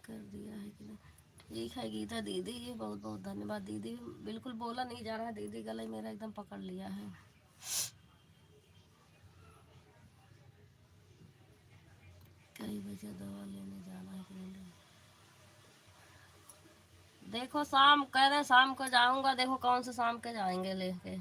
कर दिया है कि नहीं? ठीक है गीता दीदी, बहुत बहुत धन्यवाद दीदी। बिल्कुल बोला नहीं जा रहा है दीदी, गला मेरा एकदम पकड़ लिया है। कई बजे दवा लेने जाना है कि नहीं? देखो शाम कह रहे शाम को जाऊंगा, देखो कौन से शाम के जाएंगे लेके।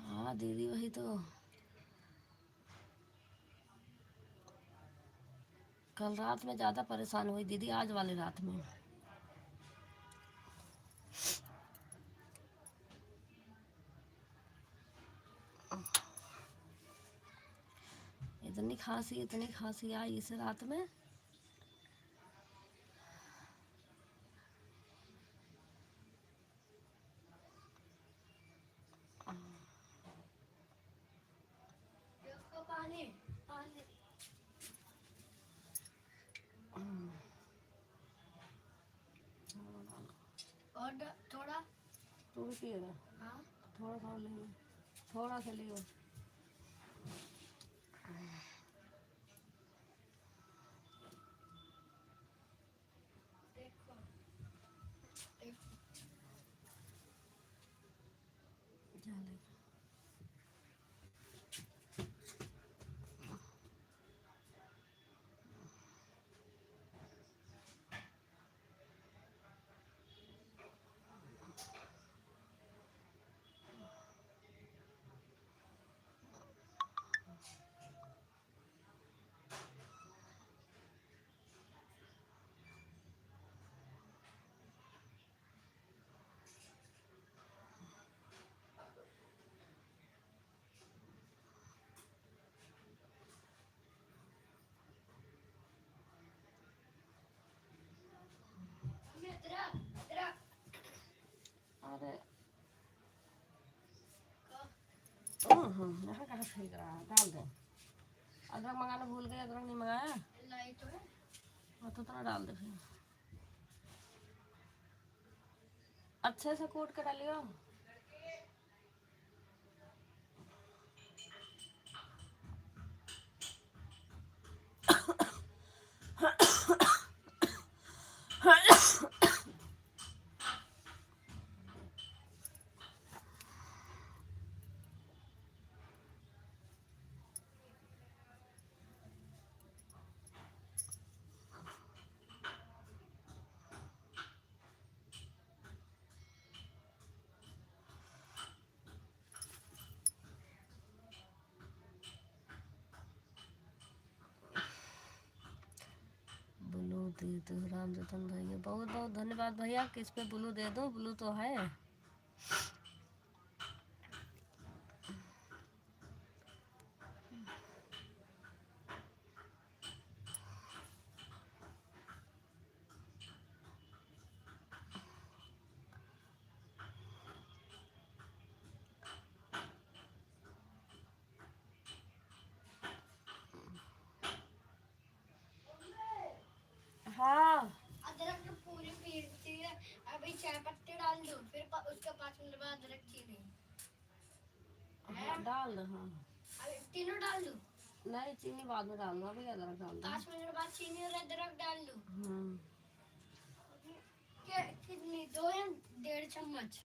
हाँ दीदी वही तो, कल रात में ज़्यादा परेशान हुई दीदी, आज वाली रात में। इतनी खांसी आई इस रात में। पानी पानी और थोड़ा तू भी पिएगा? हाँ थोड़ा थोड़ा लियो, थोड़ा सा लियो। देखो देखो जा ले। अरे यहाँ कहाँ फेंक रहा है, डाल दे। अदरक मंगाना भूल गए, अदरक नहीं मंगाया। लाई तो है, और तो थोड़ा डाल दे फिर, अच्छे से कूट के डालियो। ब्लू दे दो राम जतन भैया, बहुत बहुत धन्यवाद भैया। किस पे ब्लू दे दो, ब्लू तो है। हाँ अदरक तो पूरी पीसती है, अभी चाय पत्ती डाल दो, फिर उसके 5 मिनट बाद अदरक चीनी। हाँ, डाल दो। हाँ अभी तीनों डाल दो। नहीं चीनी बाद में डाल दो, अभी अदरक डाल दो। 5 मिनट बाद चीनी और अदरक डाल दो। कितनी, 2 या 1.5 चम्मच?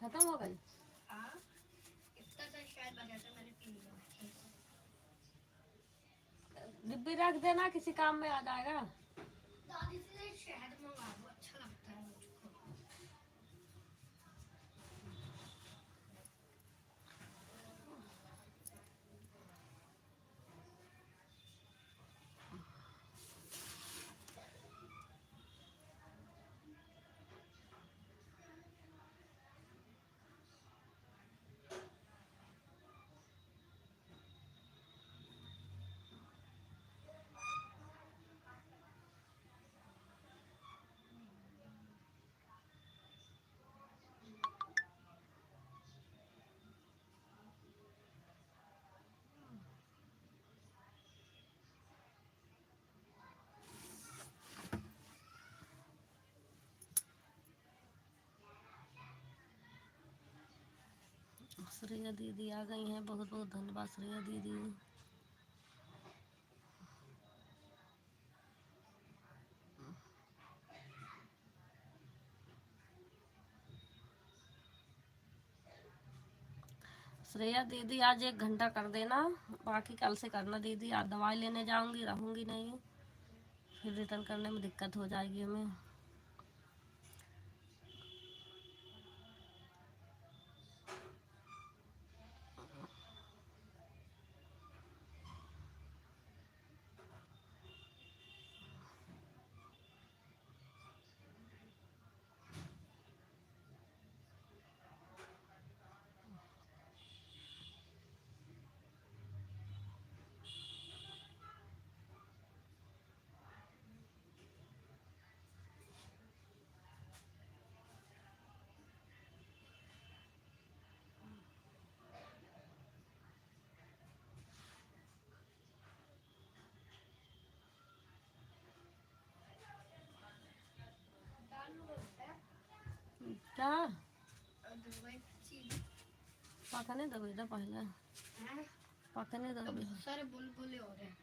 खत्म हो गई? हाँ, इतना सा शायद बचा था, मैंने पी लिया। डिब्बी रख देना, किसी काम में आ जाएगा। दादी से शहद मंगा दो, अच्छा लगता है मुझको। श्रेया दीदी आ गई हैं, बहुत बहुत धन्यवाद श्रेया दीदी। श्रेया दीदी आज 1 घंटा कर देना, बाकी कल से करना दीदी। आज दवाई लेने जाऊंगी, रहूंगी नहीं, फिर रिटर्न करने में दिक्कत हो जाएगी हमें। क्या दवाई चीज पकने दो बेटा, पहले है, पकने दो। बहुत सारे बुलबुले हो रहे हैं।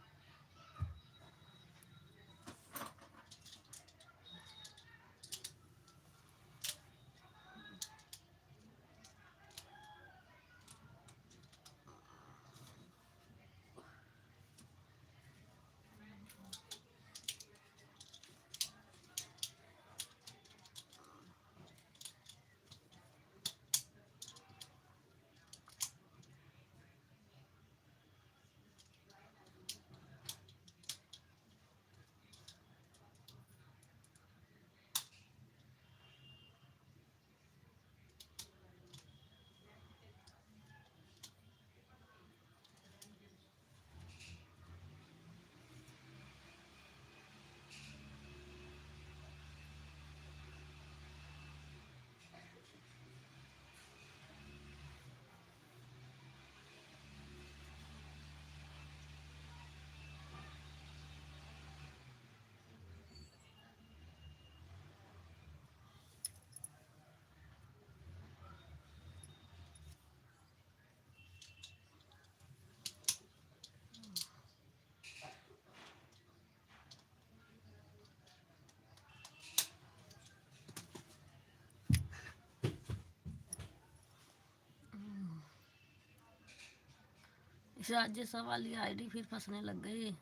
राज्यसभा वाली आईडी फिर फंसने लग गई।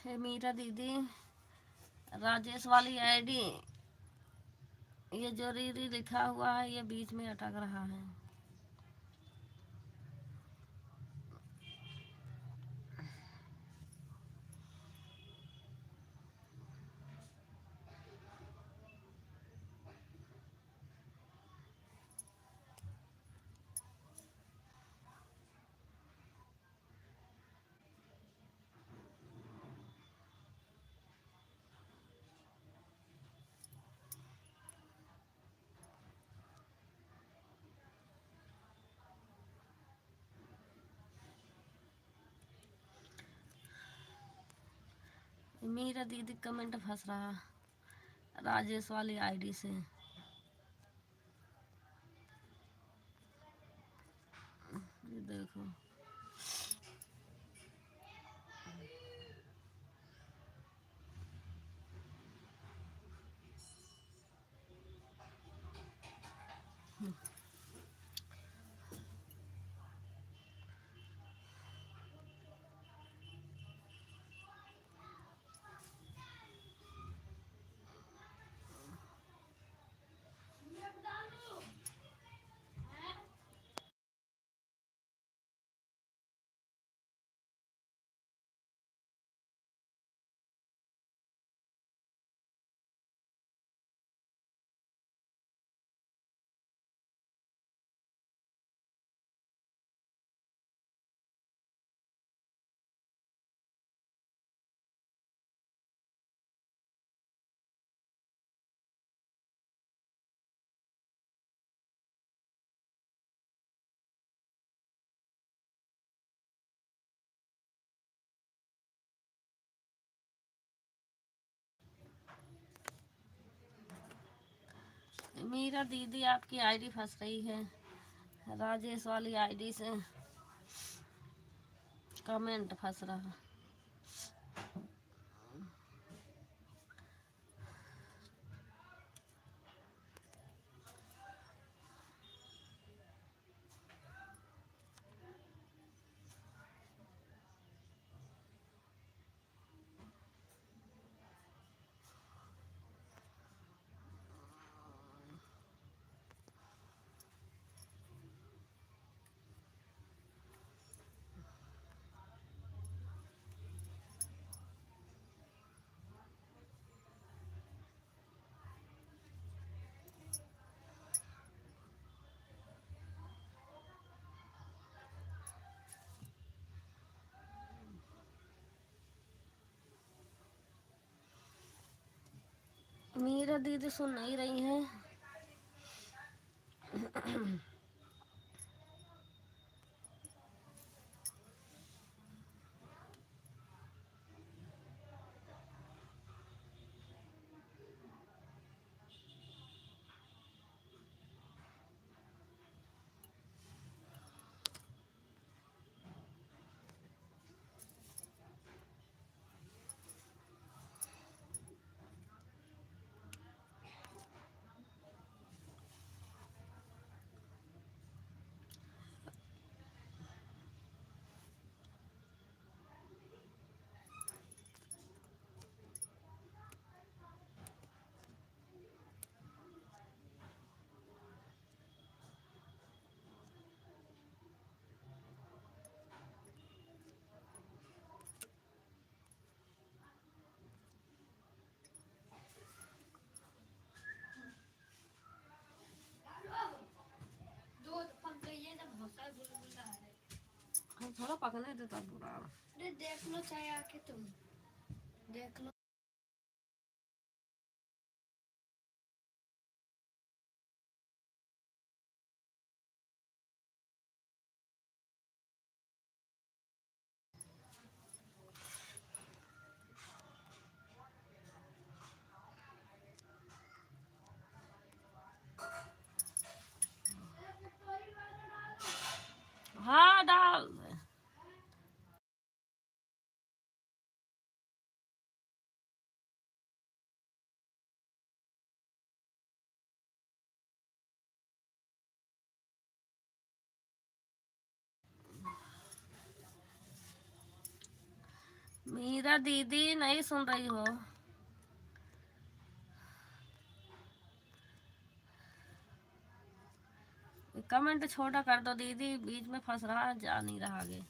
हे मीरा दीदी, राजेश वाली आईडी ये जो रीरी लिखा हुआ है, ये बीच में अटक रहा है। मेरा दीदी कमेंट फंस रहा राजेश वाली आईडी से। ये देखो, मेरा दीदी आपकी आईडी फंस रही है राजेश वाली आईडी से, कमेंट फंस रहा। मेरा दीदी सुन नहीं रही है। हम थोड़ा पकने देता पूरा। देख लो चाहे आके तुम देख लो। हाँ डाल। मेरा दीदी नहीं सुन रही हो। कमेंट छोटा कर दो दीदी, बीच में फंस रहा, जा नहीं रहा आगे।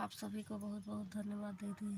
आप सभी को बहुत बहुत धन्यवाद दीदी।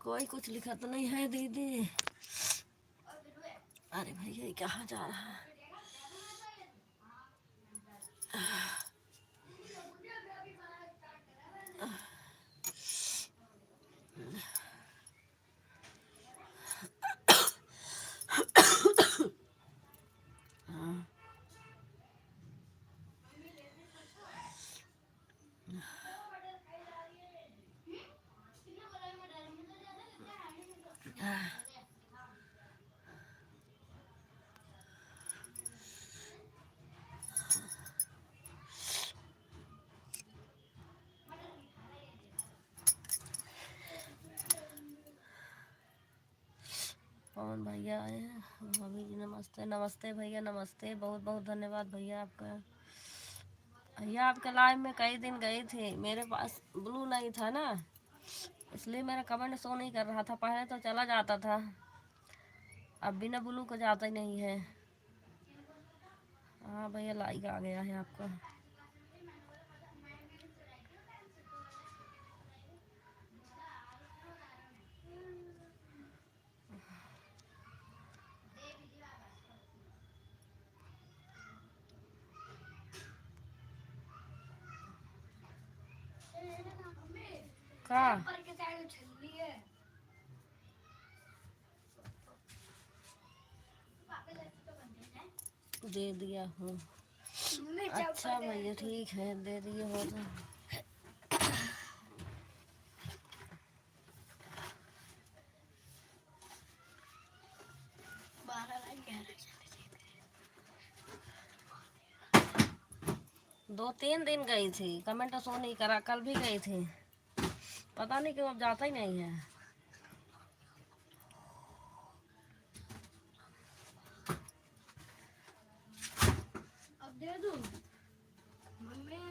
कोई कुछ लिखा तो नहीं है दीदी? अरे भैया ये कहाँ जा रहा है? भैया आए हैं। भाभी जी नमस्ते। नमस्ते भैया, नमस्ते। बहुत बहुत धन्यवाद भैया आपका। भैया आपके लाइव में कई दिन गई थी, मेरे पास ब्लू नहीं था ना, इसलिए मेरा कमेंट शो नहीं कर रहा था। पहले तो चला जाता था, अब बिना ब्लू को जाता ही नहीं है। हाँ भैया लाइक आ गया है आपका। का ऊपर के साइड छल्ली है। दे दिया हूँ। मम्मी अच्छा भैया ठीक है, दे दिए हो तो। दो तीन दिन गई थी, कमेंट शो नहीं करा। कल भी गई थी, पता नहीं क्यों अब जाता ही नहीं है। अब दे दूं मम्मी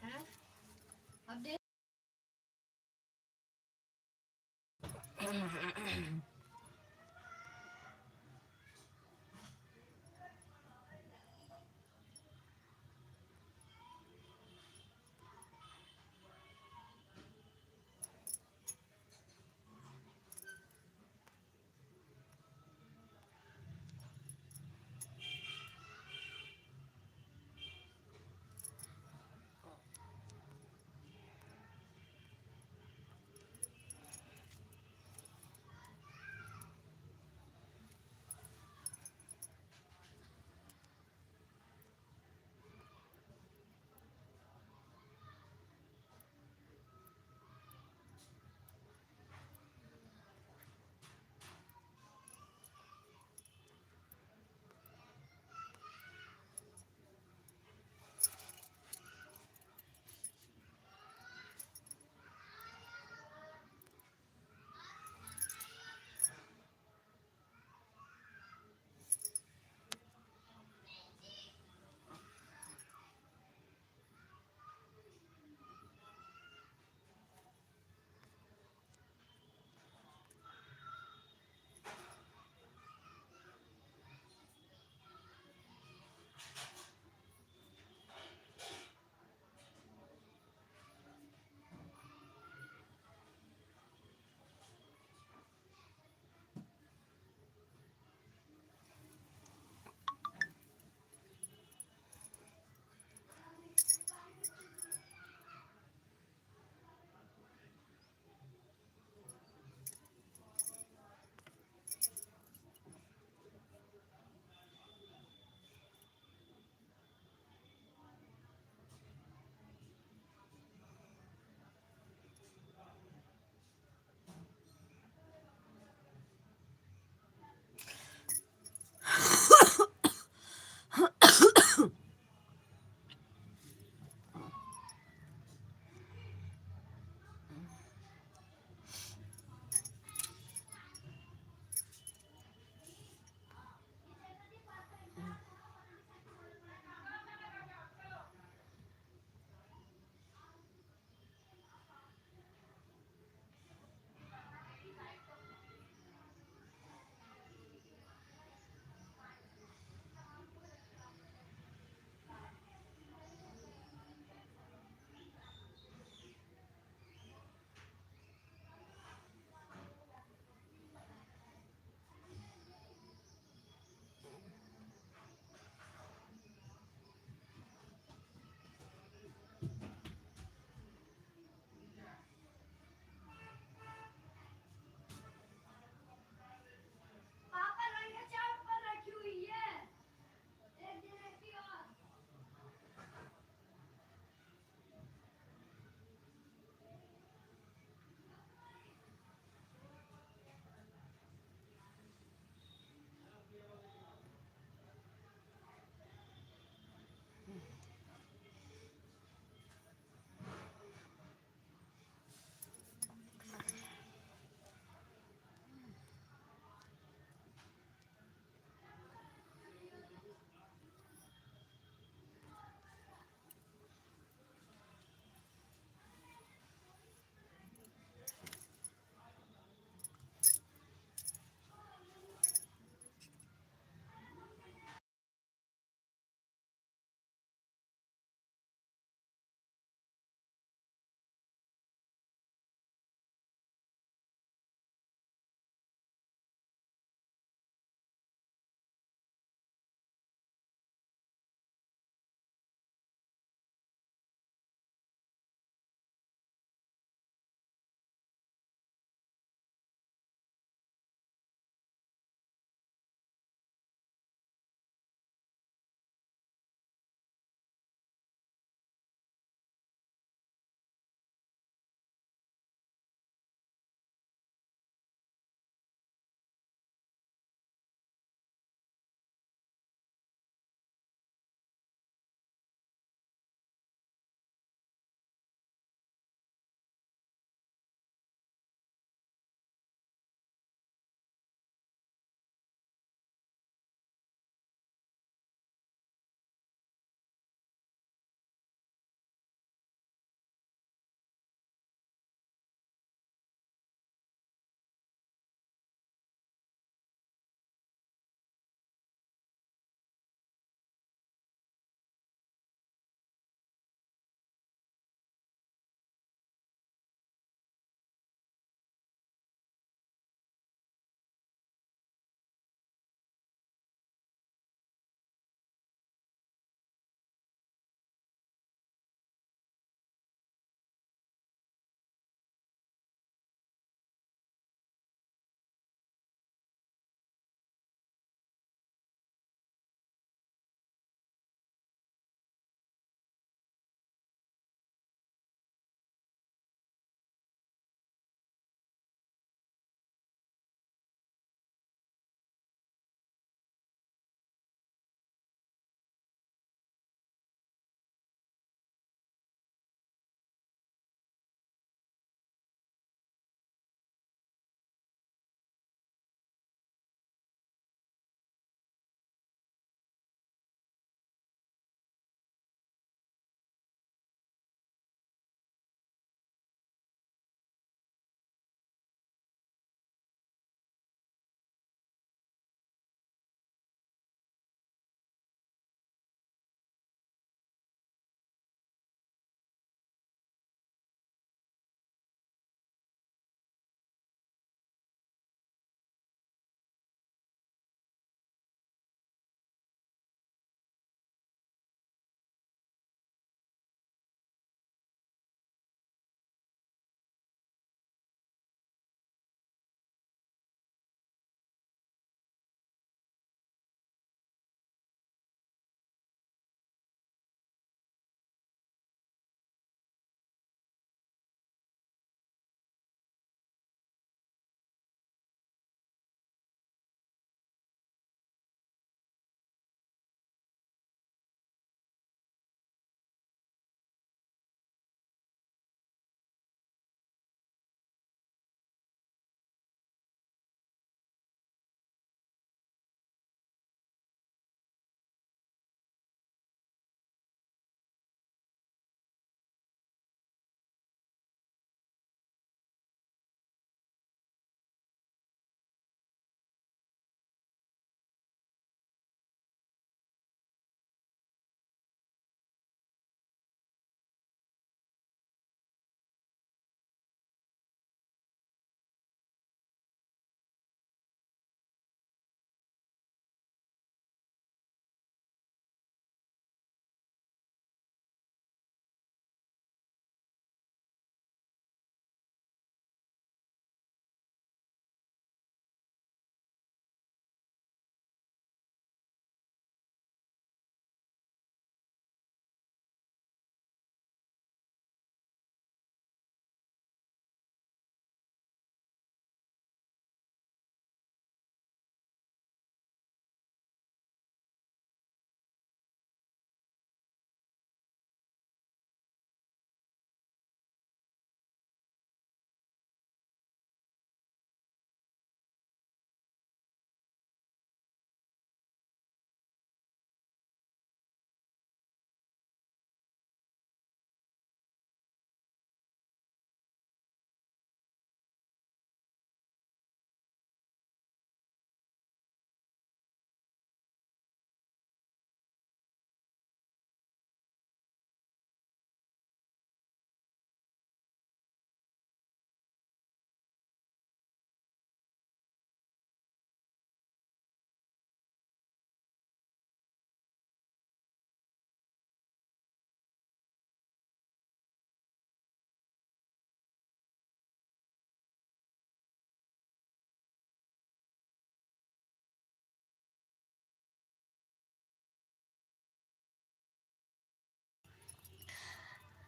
है? अब दे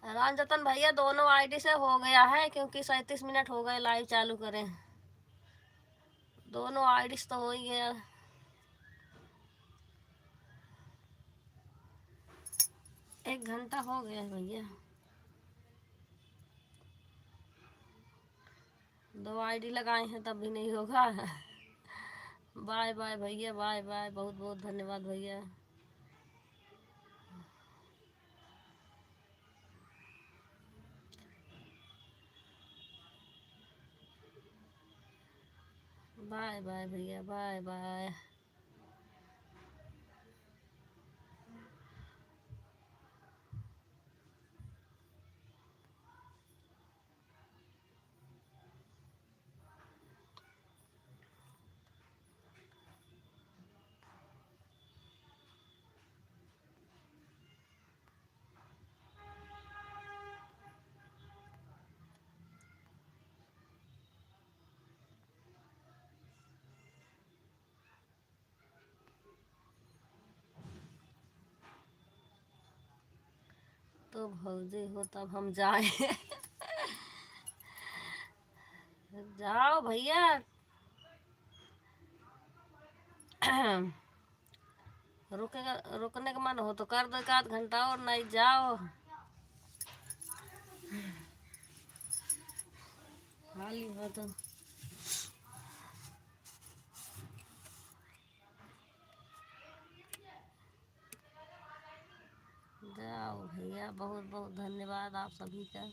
रामजतन भैया दोनों आईडी से हो गया है, क्योंकि 37 मिनट हो गए लाइव चालू करें। दोनों आईडी से तो हो ही गया। एक घंटा हो गया है भैया। 2 आईडी लगाए हैं तब भी नहीं होगा। बाय बाय भैया, बाय बाय, बहुत बहुत धन्यवाद भैया। बाय बाय भैया, बाय बाय। तो भौजी हो तब हम जाए। जाओ भैया। रुकेगा, रुकने का मन हो तो कर दो 1 आध घंटा और, नहीं जाओ। खाली हो तो जाओ भैया, बहुत बहुत धन्यवाद आप सभी का।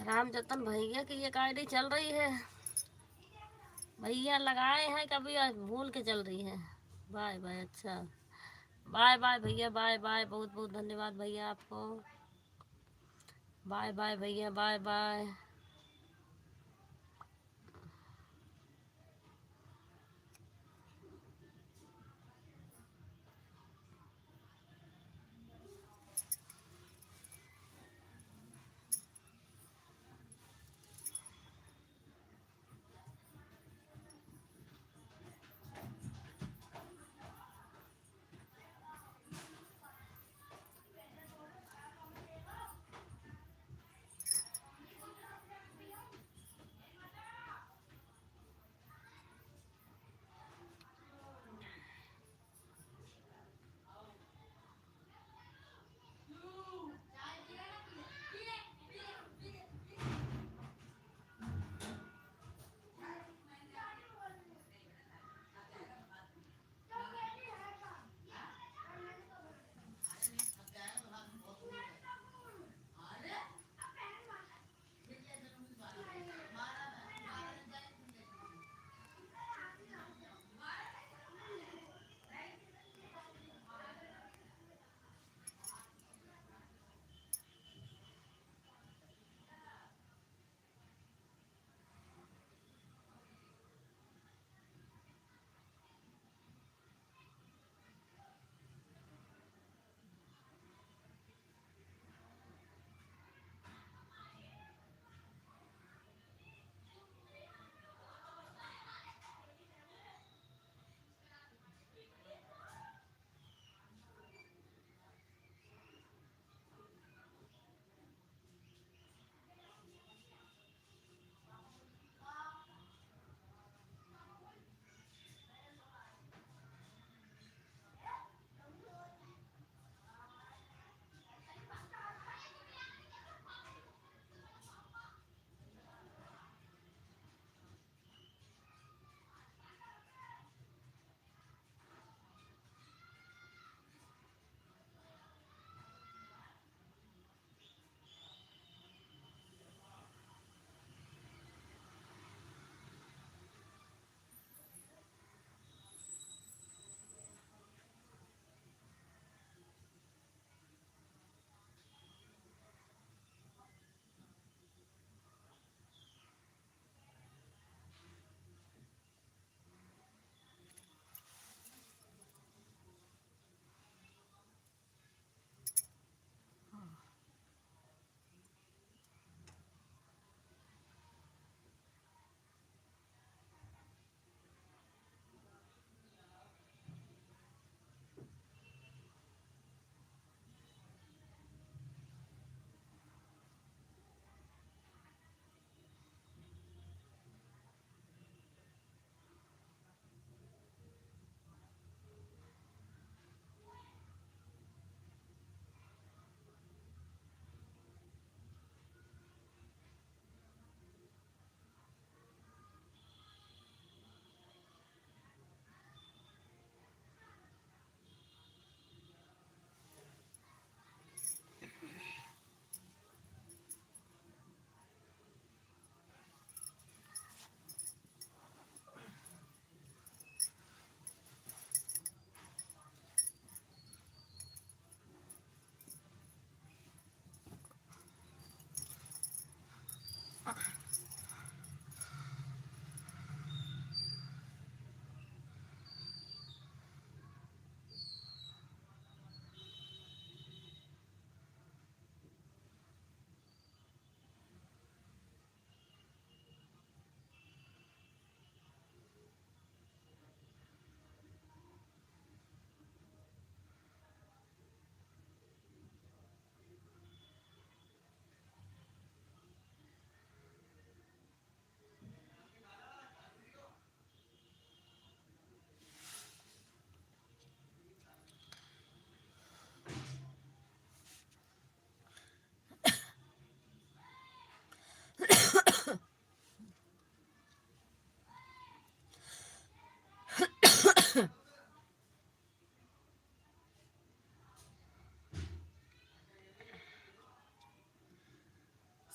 रामजतन भैया की एक आईडी चल रही है, भैया लगाए हैं कभी भूल के चल रही है। Bye bye. अच्छा, बाय बाय भैया, बाय बाय, बहुत बहुत धन्यवाद भैया आपको। बाय बाय भैया, बाय बाय।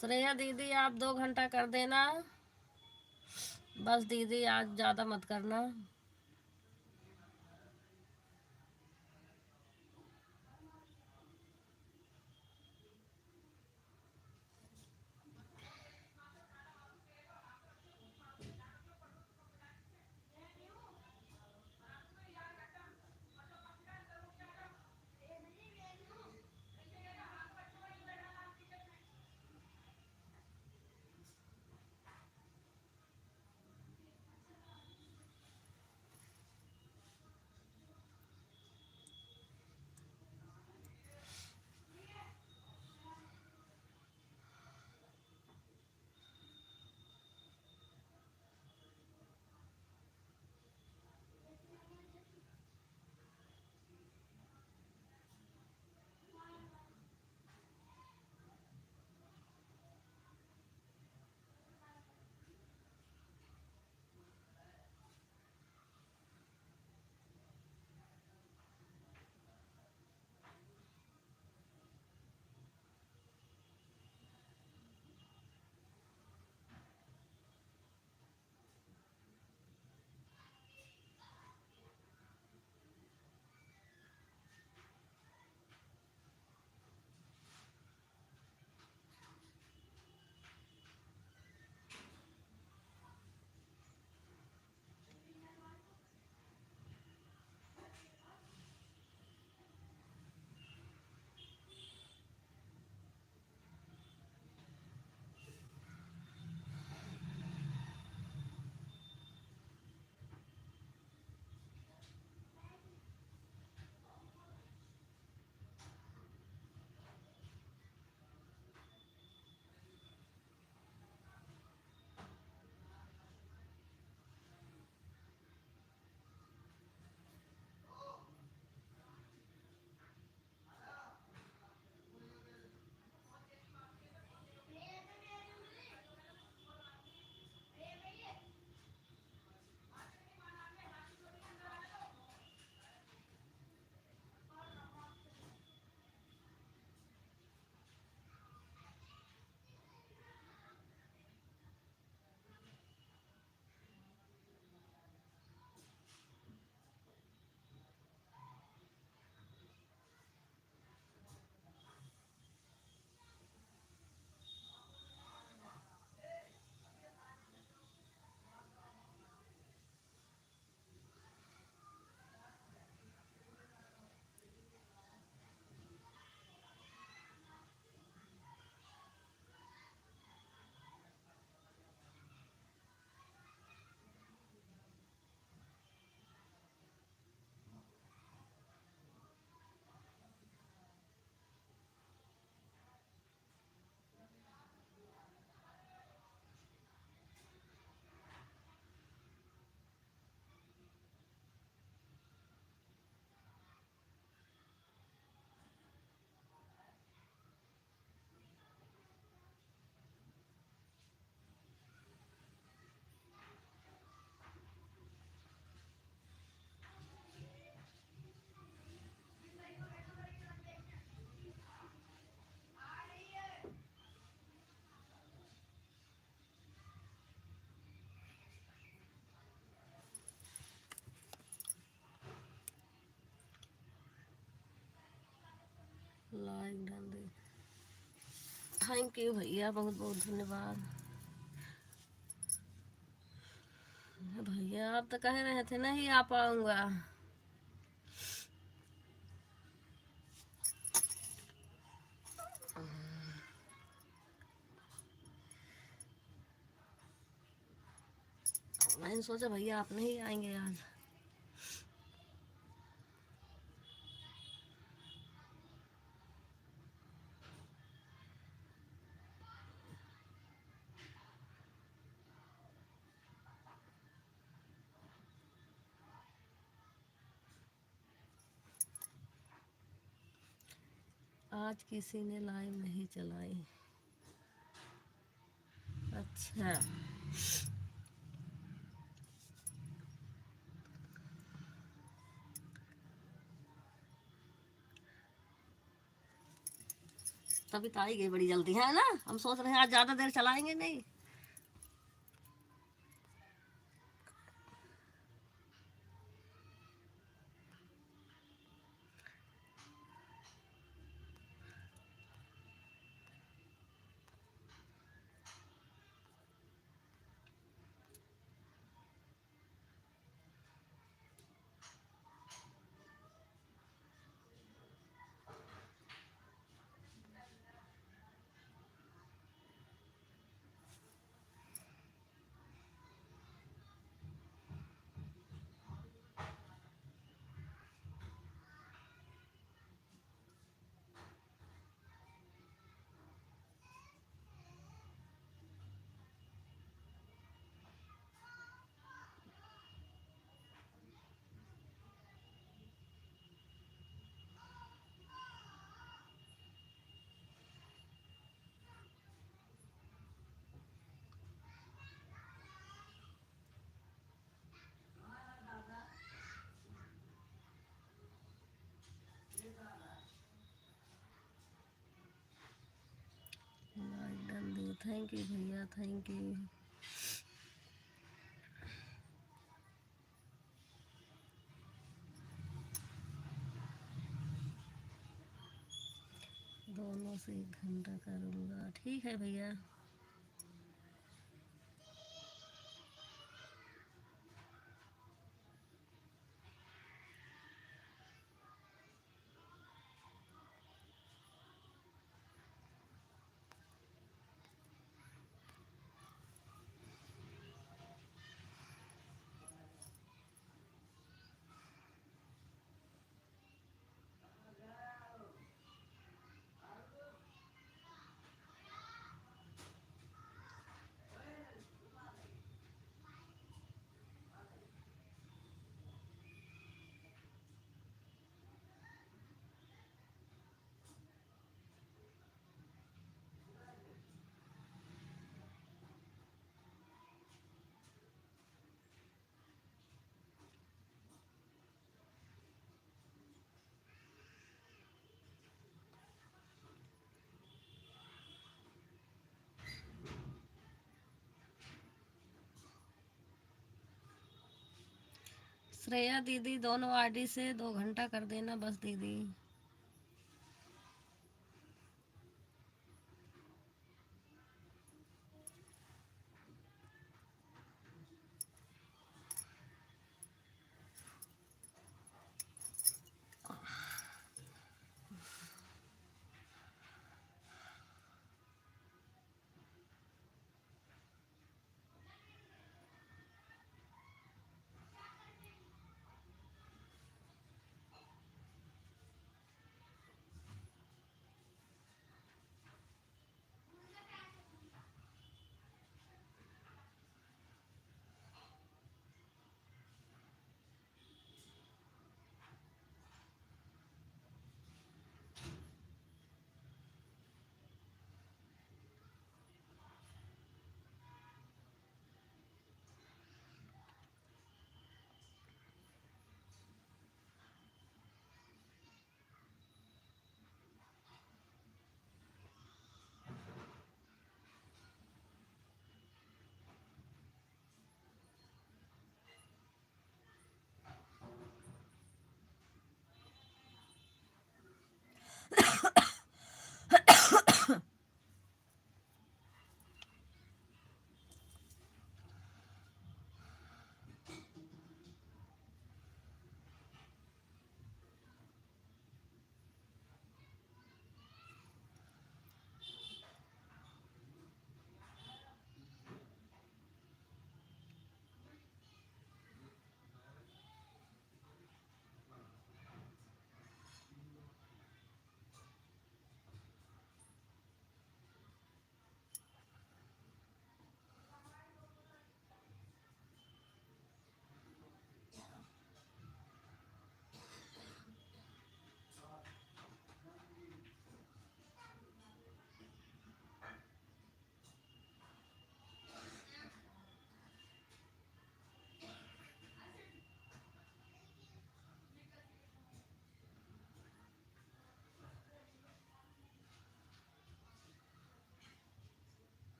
श्रेया दीदी आप 2 घंटा कर देना बस दीदी, आज ज़्यादा मत करना। लाइक डाल दे। थैंक यू भैया, बहुत बहुत धन्यवाद। भैया आप तो कह रहे थे नहीं आ पाऊंगा। मैंने सोचा भैया आप नहीं आएंगे आज। आज किसी ने लाइव नहीं चलाई। अच्छा तभी तो आई गई बड़ी जल्दी है ना। हम सोच रहे हैं आज ज़्यादा देर चलाएंगे नहीं। थैंक यू भैया, थैंक यू। दोनों से 1 घंटा करूँगा, ठीक है भैया। श्रेया दीदी दोनों आईडी से 2 घंटा कर देना बस दीदी।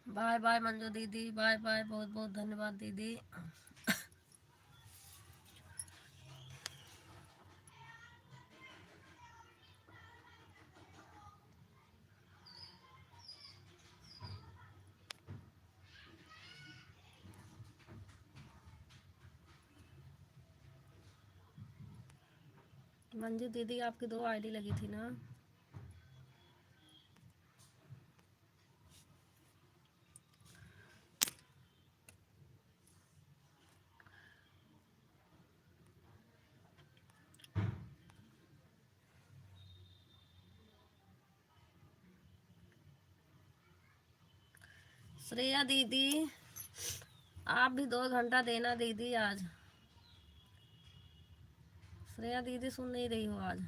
बाय बाय मंजू दीदी, बाय बाय, बहुत बहुत धन्यवाद दीदी। मंजू दीदी आपकी 2 आईडी लगी थी ना? श्रेया दीदी आप भी 2 घंटा देना दीदी आज। श्रेया दीदी सुन नहीं रही हो आज?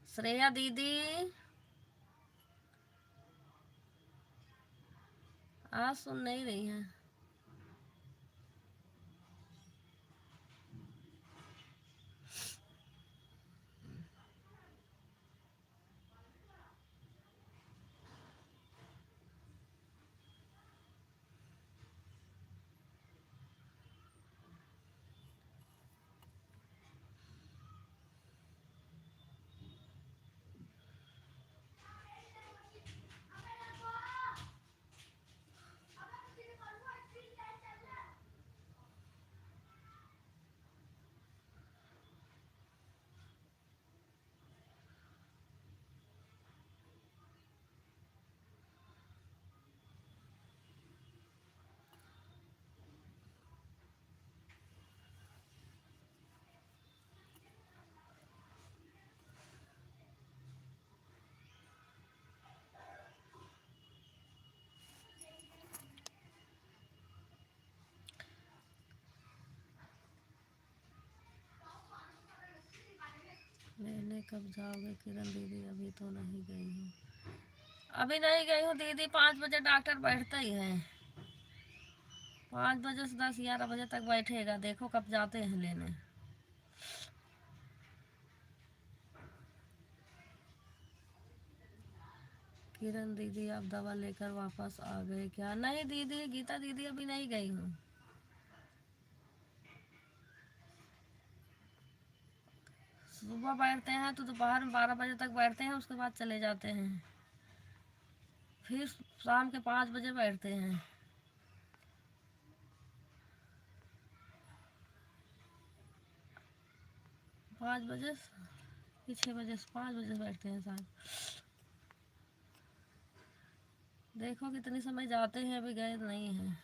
श्रेया दीदी आज सुन नहीं रही हैं। लेने कब जाओगे किरण दीदी? अभी तो नहीं गई हूँ, अभी नहीं गई हूँ दीदी। 5 बजे डॉक्टर बैठता ही है, 5 बजे से 10-11 बजे तक बैठेगा। देखो कब जाते हैं लेने। किरण दीदी आप दवा लेकर वापस आ गए क्या? नहीं दीदी, गीता दीदी अभी नहीं गई हूँ। सुबह बैठते हैं तो दोपहर में 12 बजे तक बैठते हैं, उसके बाद चले जाते हैं। फिर शाम के 5 बजे बैठते हैं। 5 बजे कि 6 बजे, 5 बजे बैठते हैं शायद। देखो कितने समय जाते हैं, अभी गए नहीं हैं।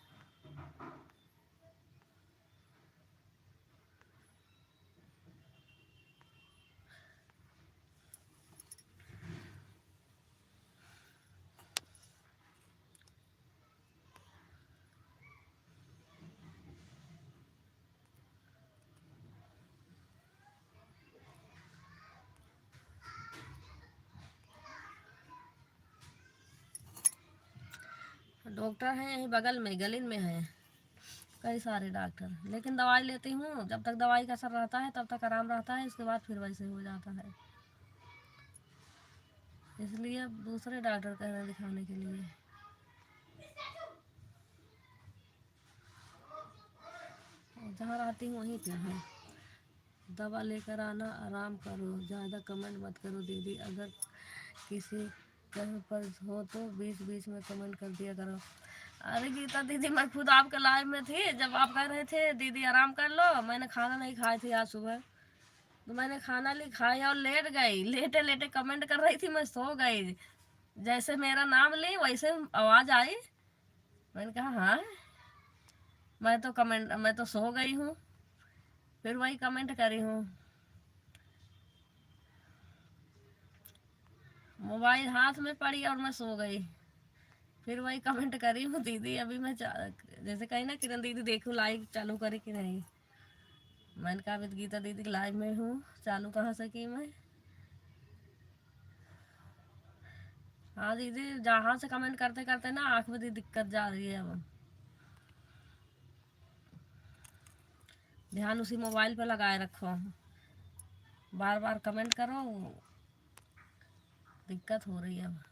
डॉक्टर हैं यहीं बगल में, गलीन में है कई सारे डॉक्टर, लेकिन दवाई लेती हूँ। जब तक दवाई का असर रहता है तब तक आराम रहता है, इसके बाद फिर वैसे हो जाता है। इसलिए अब दूसरे डॉक्टर कह रहे हैं दिखाने के लिए। जहाँ रहती हूँ वहीं पे है। दवा लेकर आना, आराम करो, ज़्यादा कमेंट मत करो दीदी, अगर किसी कहीं पर हो तो बीच बीच में कमेंट कर दिया करो। अरे गीता दीदी, मैं खुद आपके लाइव में थी जब आप कह रहे थे दीदी आराम कर लो। मैंने खाना नहीं खाई थी आज सुबह, तो मैंने खाना नहीं खाया और लेट गई, लेटे लेटे कमेंट कर रही थी, मैं सो गई। जैसे मेरा नाम ली वैसे आवाज़ आई, मैंने कहा हाँ, मैं तो सो गई हूँ, फिर वही कमेंट करी हूँ। मोबाइल हाथ में पड़ी और मैं सो गई, फिर वही कमेंट करी हूँ दीदी अभी मैं जैसे कही ना किरण दीदी देखूँ लाइव चालू करे कि नहीं। मैंने कहा अभी गीता दीदी लाइव में हूँ, चालू कहाँ से की मैं। हाँ दीदी, जहाँ से कमेंट करते करते ना आँख में दिक्कत जा रही है अब। ध्यान उसी मोबाइल पर लगाए रखो, बार बार कमेंट करो, दिक्कत हो रही है अब।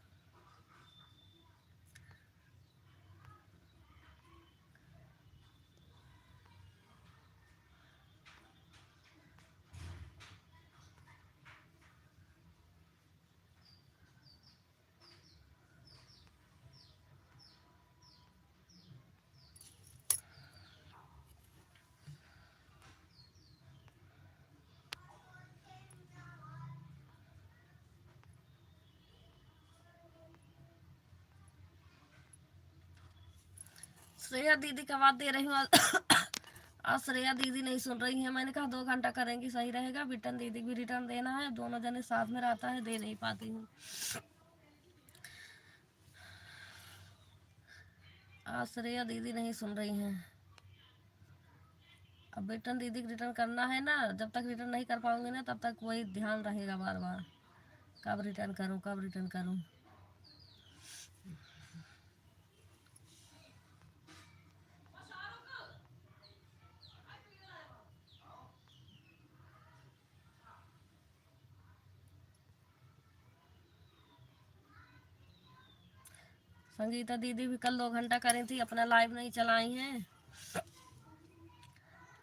श्रेया दीदी का बात दे रही हूँ आज श्रेया दीदी नहीं सुन रही है। मैंने कहा 2 घंटा करेंगी सही रहेगा, बिटन दीदी भी रिटर्न देना है, दोनों जने साथ में रहता है, दे नहीं पाती हूँ। आज श्रेया दीदी नहीं सुन रही हैं। अब बिटन दीदी को रिटर्न करना है ना, जब तक रिटर्न नहीं कर पाऊंगी ना तब तक वही ध्यान रहेगा बार बार, कब रिटर्न करूँ कब रिटर्न करूँ। संगीता दीदी भी कल 2 घंटा करी थी, अपना लाइव नहीं चलाई हैं,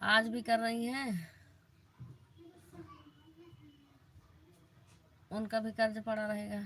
आज भी कर रही हैं। उनका भी कर्ज पड़ा रहेगा।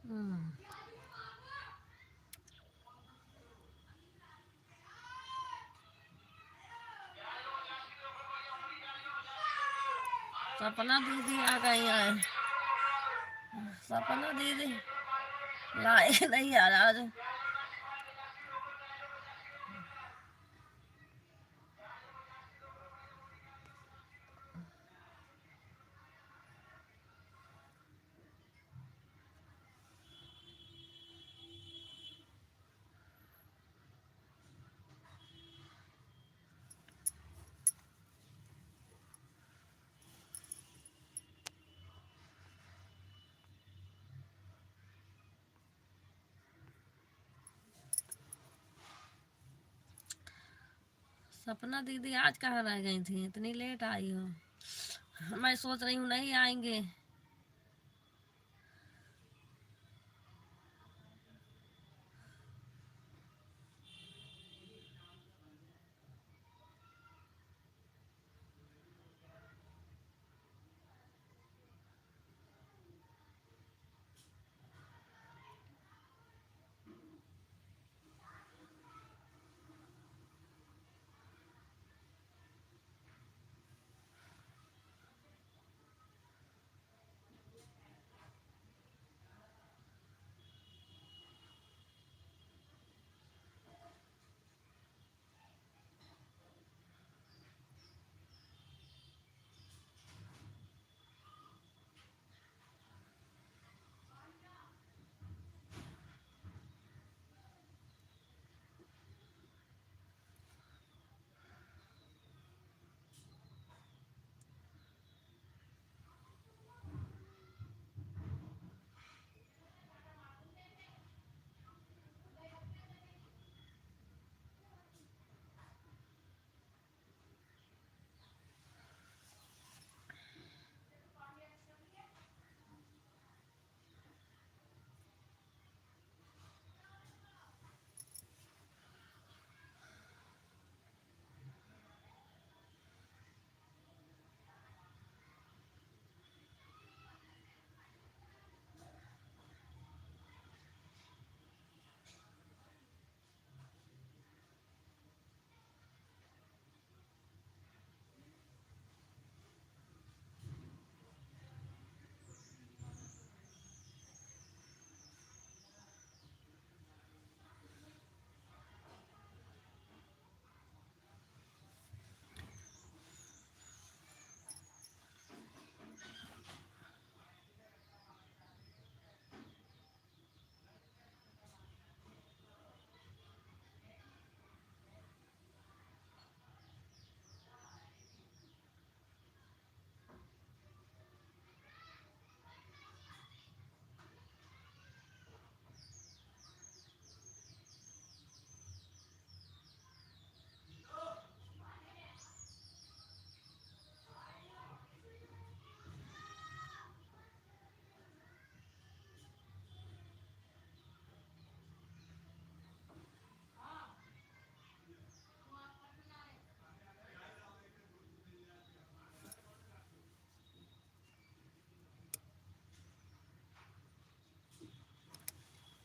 हम्म। सपना दीदी आ गई है। सपना दीदी लाए नहीं यार आज। सपना दीदी आज कहाँ रह गई थी, इतनी लेट आई हो। मैं सोच रही हूँ नहीं आएंगे।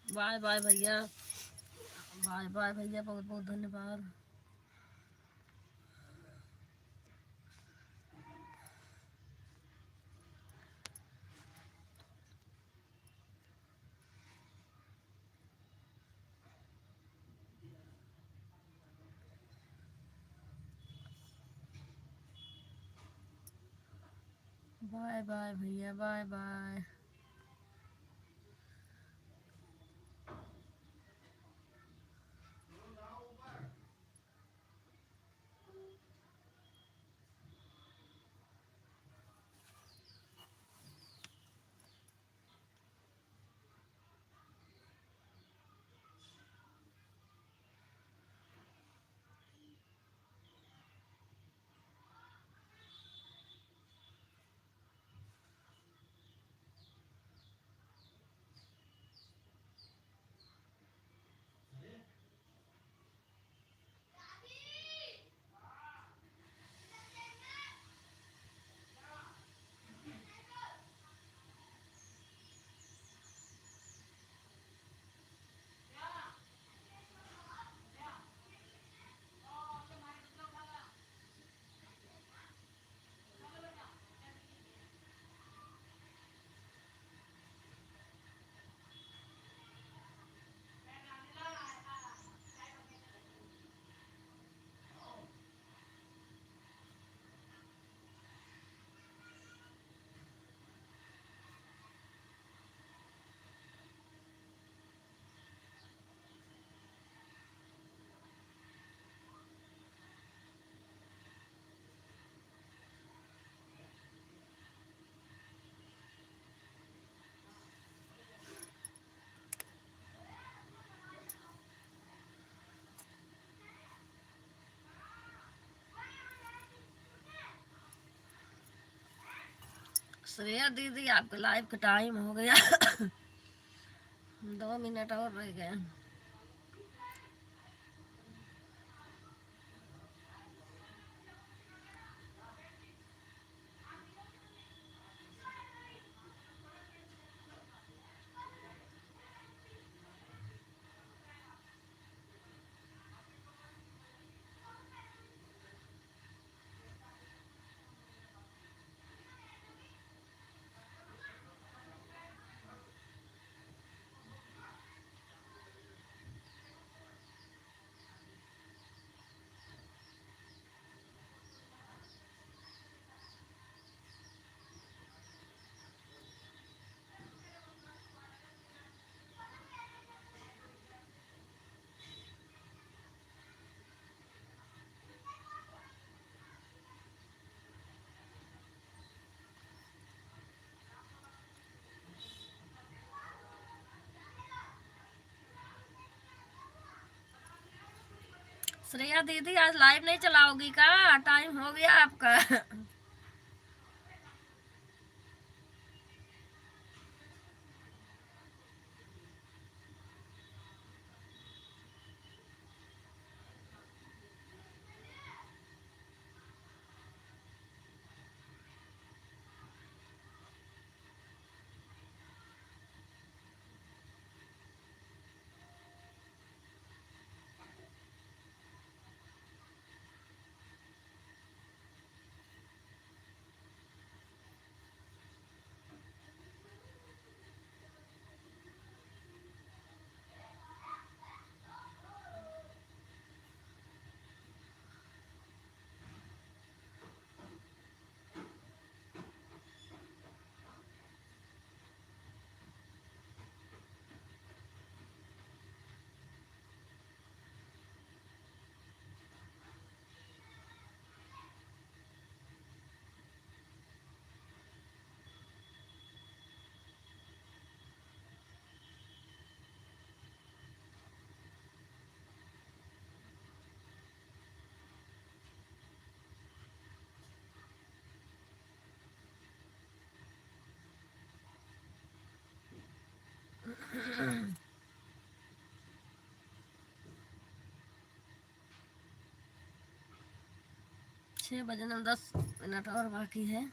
बाय बाय भैया, बाय बाय भैया, बहुत बहुत धन्यवाद। बाय बाय भैया, बाय बाय। श्रेया दीदी आपका लाइव का टाइम हो गया। 2 मिनट और रह गए। श्रेया दीदी आज लाइव नहीं चलाओगी का? टाइम हो गया आपका। छः बजने में 10 मिनट और बाकी है।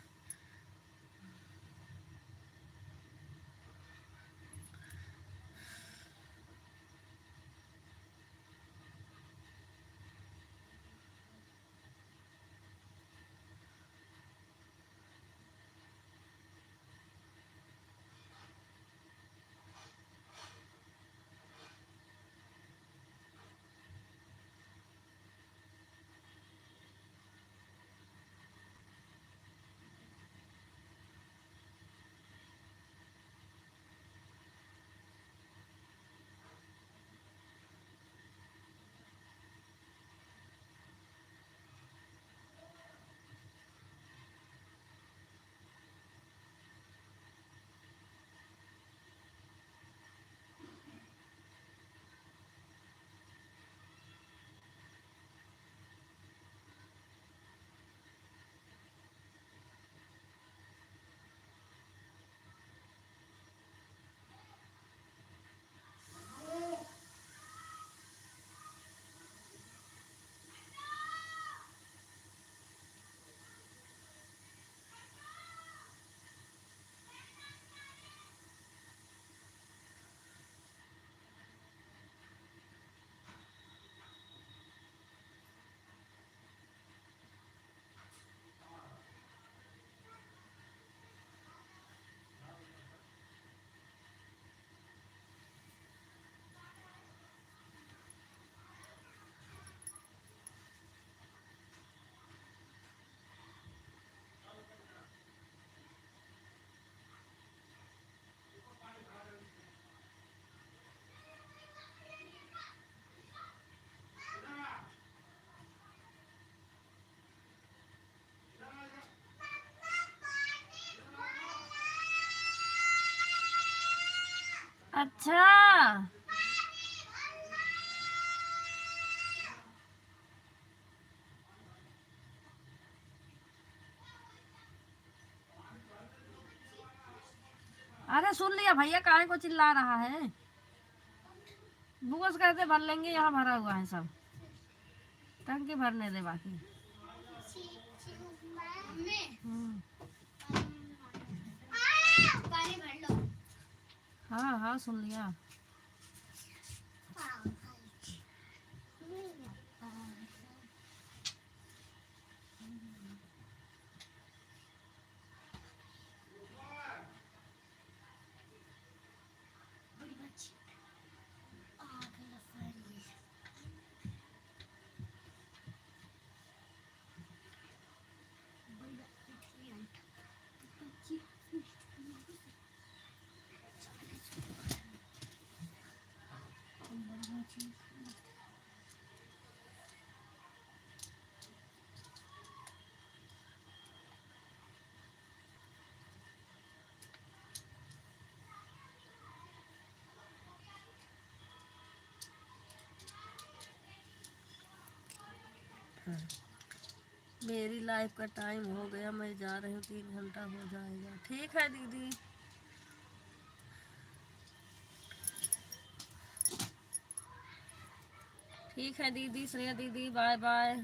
अच्छा, अरे सुन लिया भैया, काहे को चिल्ला रहा है? बुगस कहते भर लेंगे, यहाँ भरा हुआ है सब, टंकी भरने दे बाकी। पानी भर लो। हाँ हाँ सुन लिया। मेरी लाइफ का टाइम हो गया, मैं जा रही हूँ, 3 घंटा हो जाएगा। ठीक है दीदी। ठीक है दीदी, श्रेया दीदी, बाय बाय।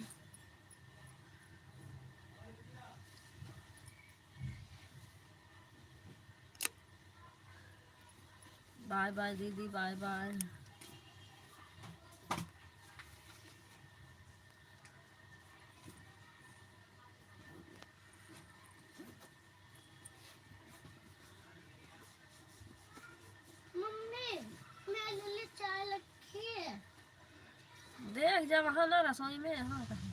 बाय बाय दीदी, बाय बाय। मम्मी मेरे लिए चाय रखी है। देख जा वहाँ ना, रसोई में, यहाँ कहीं।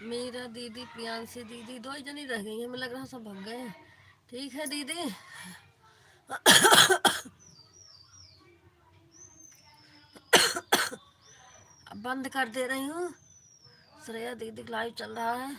मेरा दीदी प्रियांशी दीदी 2 ही जनी रह गई है, हमें लग रहा सब भाग गए। ठीक है दीदी, अब बंद कर दे रही हूँ। श्रेया दीदी लाइव चल रहा है।